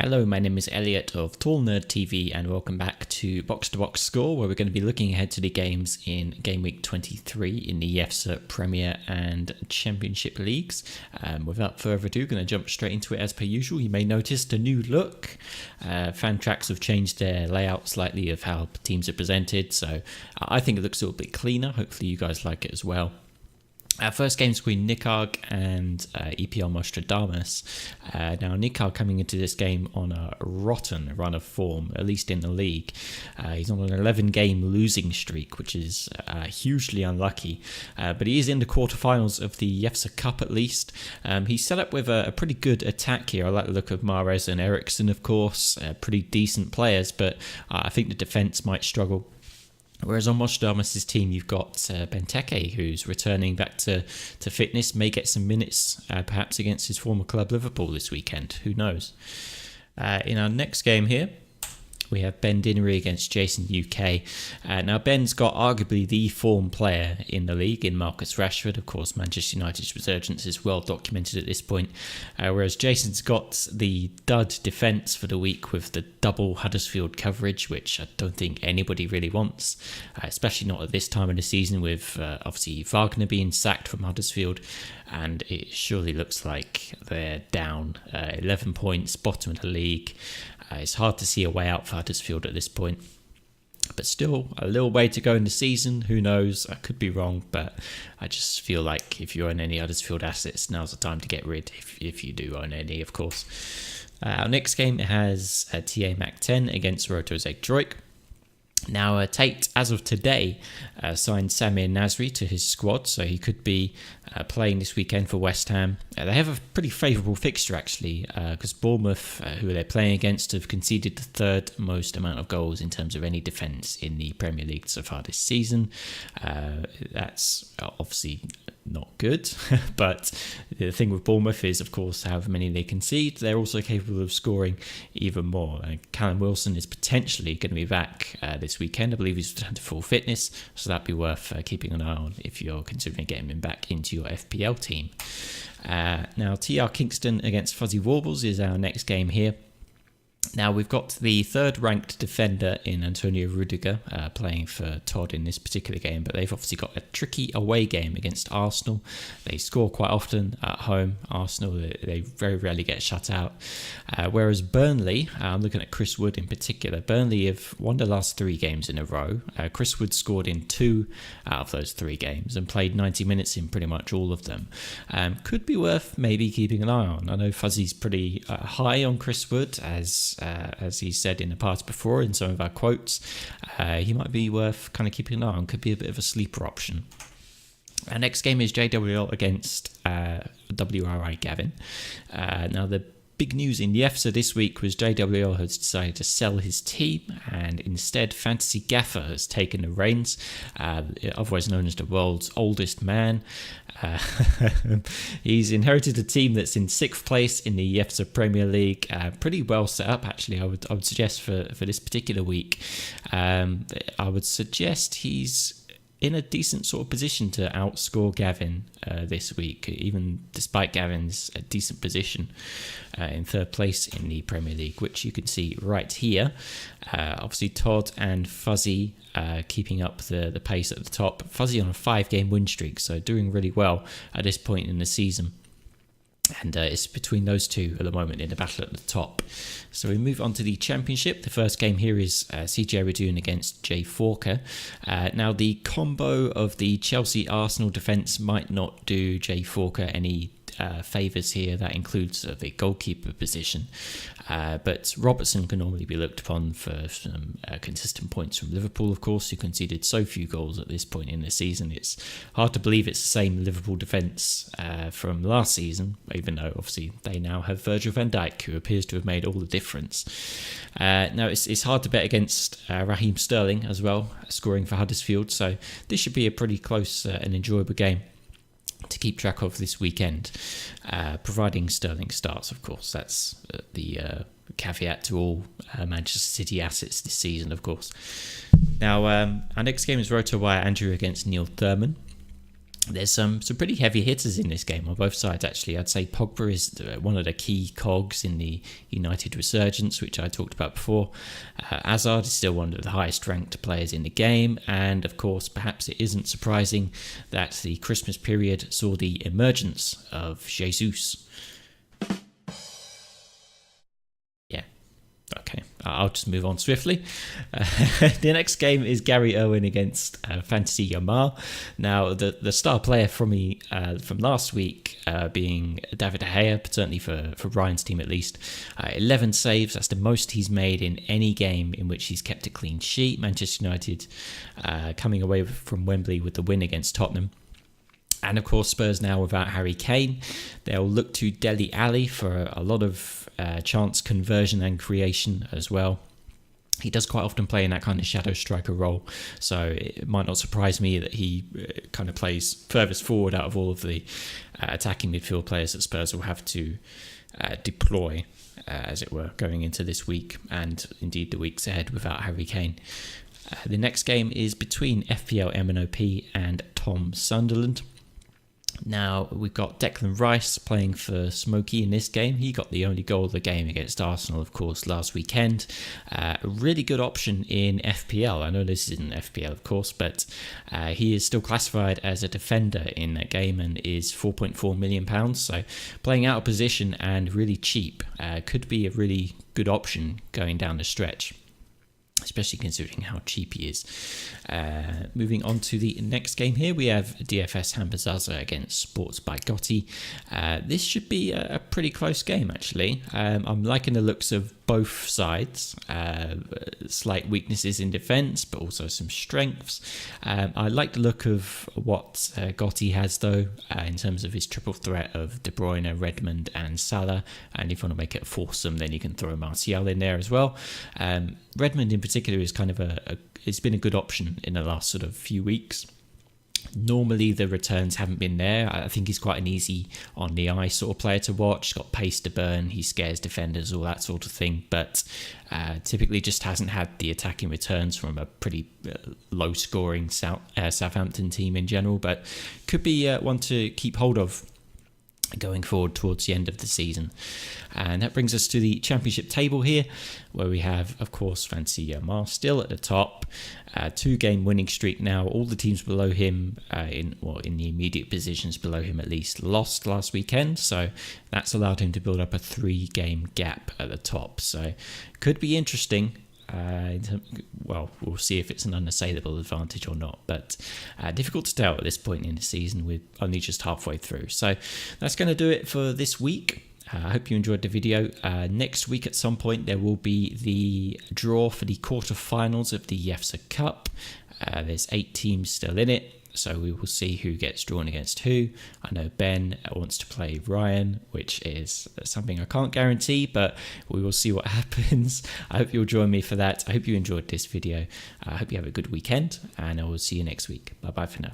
Hello, my name is Elliot of TallNerdTV and welcome back to Box to Box Score, where we're going to be looking ahead to the games in Game Week 23 in the EFSA Premier and Championship Leagues. Without further ado, going to jump straight into it as per usual. You may notice the new look. Fan tracks have changed their layout slightly of how teams are presented, so I think it looks a little bit cleaner. Hopefully you guys like it as well. Our first game is between Nikarg and EPL Nostradamus. Now, Nikarg coming into this game on a rotten run of form, at least in the league. He's on an 11-game losing streak, which is hugely unlucky. But he is in the quarterfinals of the EFSA Cup at least. He's set up with a pretty good attack here. I like the look of Mahrez and Eriksson, of course. Pretty decent players, but I think the defence might struggle. Whereas on Nostradamus' team, you've got Benteke, who's returning back to fitness, may get some minutes, perhaps against his former club Liverpool this weekend. Who knows? In our next game here, we have Ben Dinnery against Jason UK. Now, Ben's got arguably the form player in the league in Marcus Rashford. Of course, Manchester United's resurgence is well documented at this point. Whereas Jason's got the dud defence for the week with the double Huddersfield coverage, which I don't think anybody really wants, especially not at this time of the season with obviously Wagner being sacked from Huddersfield. And it surely looks like they're down 11 points, bottom of the league. It's hard to see a way out for Huddersfield at this point. But still, a little way to go in the season. Who knows? I could be wrong, but I just feel like if you own any Huddersfield assets, now's the time to get rid, if you do own any, of course. Our next game has TA Mac 10 against Roto Zagdroik. Now, Tate, as of today, signed Samir Nasri to his squad, so he could be playing this weekend for West Ham. They have a pretty favourable fixture, actually, because Bournemouth, who they're playing against, have conceded the third most amount of goals in terms of any defence in the Premier League so far this season. That's obviously not good, but the thing with Bournemouth is, of course, however many they concede, they're also capable of scoring even more. Callum Wilson is potentially going to be back this weekend. I believe he's returned to full fitness, so that'd be worth keeping an eye on if you're considering getting him back into your FPL team. Now, TR Kingston against Fuzzy Warbles is our next game here. Now, we've got the third-ranked defender in Antonio Rudiger playing for Todd in this particular game, but they've obviously got a tricky away game against Arsenal. They score quite often at home. Arsenal, they very rarely get shut out. Whereas Burnley, I'm looking at Chris Wood in particular, Burnley have won the last 3 games in a row. Chris Wood scored in 2 out of those 3 games and played 90 minutes in pretty much all of them. Could be worth maybe keeping an eye on. I know Fuzzy's pretty high on Chris Wood, as he said in the past before in some of our quotes. He might be worth kind of keeping an eye on. Could be a bit of a sleeper option. Our next game is JWL against WRI Gavin. Now, the big news in the EFSA this week was JWL has decided to sell his team, and instead Fantasy Gaffer has taken the reins, otherwise known as the world's oldest man. He's inherited a team that's in 6th place in the EFSA Premier League, pretty well set up actually. I would suggest for this particular week. I would suggest he's in a decent sort of position to outscore Gavin this week, even despite Gavin's decent position in 3rd place in the Premier League, which you can see right here. Obviously, Todd and Fuzzy keeping up the pace at the top. Fuzzy on a 5-game win streak, so doing really well at this point in the season. And it's between those two at the moment in the battle at the top. So we move on to the Championship. The first game here is CJ Radoon against Jay Forker. Now, the combo of the Chelsea-Arsenal defence might not do Jay Forker any favours here. That includes the goalkeeper position. But Robertson can normally be looked upon for some consistent points from Liverpool, of course, who conceded so few goals at this point in the season. It's hard to believe it's the same Liverpool defence from last season, even though obviously they now have Virgil van Dijk, who appears to have made all the difference. Now, it's hard to bet against Raheem Sterling as well, scoring for Huddersfield, so this should be a pretty close and enjoyable game to keep track of this weekend, providing Sterling starts, of course. That's the caveat to all Manchester City assets this season, of course. Now, our next game is Roto Wire Andrew against Neil Thurman. There's some pretty heavy hitters in this game on both sides, actually. I'd say Pogba is one of the key cogs in the United resurgence, which I talked about before. Hazard is still one of the highest ranked players in the game, and of course, perhaps it isn't surprising that the Christmas period saw the emergence of Jesus. Okay, I'll just move on swiftly. The next game is Gary Irwin against Fantasy Yamal. Now, the star player from last week being David De Gea, certainly for Ryan's team at least. 11 saves, that's the most he's made in any game in which he's kept a clean sheet. Manchester United coming away from Wembley with the win against Tottenham. And of course, Spurs now without Harry Kane. They'll look to Dele Alli for a lot of chance conversion and creation as well. He does quite often play in that kind of shadow striker role, so it might not surprise me that he kind of plays furthest forward out of all of the attacking midfield players that Spurs will have to deploy, as it were, going into this week and indeed the weeks ahead without Harry Kane. The next game is between FPL MNOP and Tom Sunderland. Now, we've got Declan Rice playing for Smokey in this game. He got the only goal of the game against Arsenal, of course, last weekend. A really good option in FPL. I know this isn't FPL, of course, but he is still classified as a defender in that game and is £4.4 million. So playing out of position and really cheap could be a really good option going down the stretch, especially considering how cheap he is. Moving on to the next game here, we have DFS Hambazaza against Sports by Gotti. This should be a pretty close game, actually. I'm liking the looks of both sides. Slight weaknesses in defence, but also some strengths. I like the look of what Gotti has, though, in terms of his triple threat of De Bruyne, Redmond and Salah. And if you want to make it a foursome, then you can throw Martial in there as well. Redmond in particular is kind of it's been a good option in the last sort of few weeks. Normally the returns haven't been there. I think he's quite an easy on the eye sort of player to watch. He's got pace to burn, he scares defenders, all that sort of thing, but typically just hasn't had the attacking returns from a pretty low scoring Southampton team in general, but could be one to keep hold of going forward towards the end of the season. And that brings us to the championship table here, where we have, of course, Fantasy Yamal still at the top, 2-game winning streak now. All the teams below him, in the immediate positions below him at least, lost last weekend, so that's allowed him to build up a 3-game gap at the top. So could be interesting. Well, we'll see if it's an unassailable advantage or not, but difficult to tell at this point in the season. We're only just halfway through. So that's going to do it for this week. I hope you enjoyed the video. Next week at some point there will be the draw for the quarterfinals of the UEFA Cup. There's 8 teams still in it, so we will see who gets drawn against who. I know Ben wants to play Ryan, which is something I can't guarantee, but we will see what happens. I hope you'll join me for that. I hope you enjoyed this video. I hope you have a good weekend, and I will see you next week. Bye bye for now.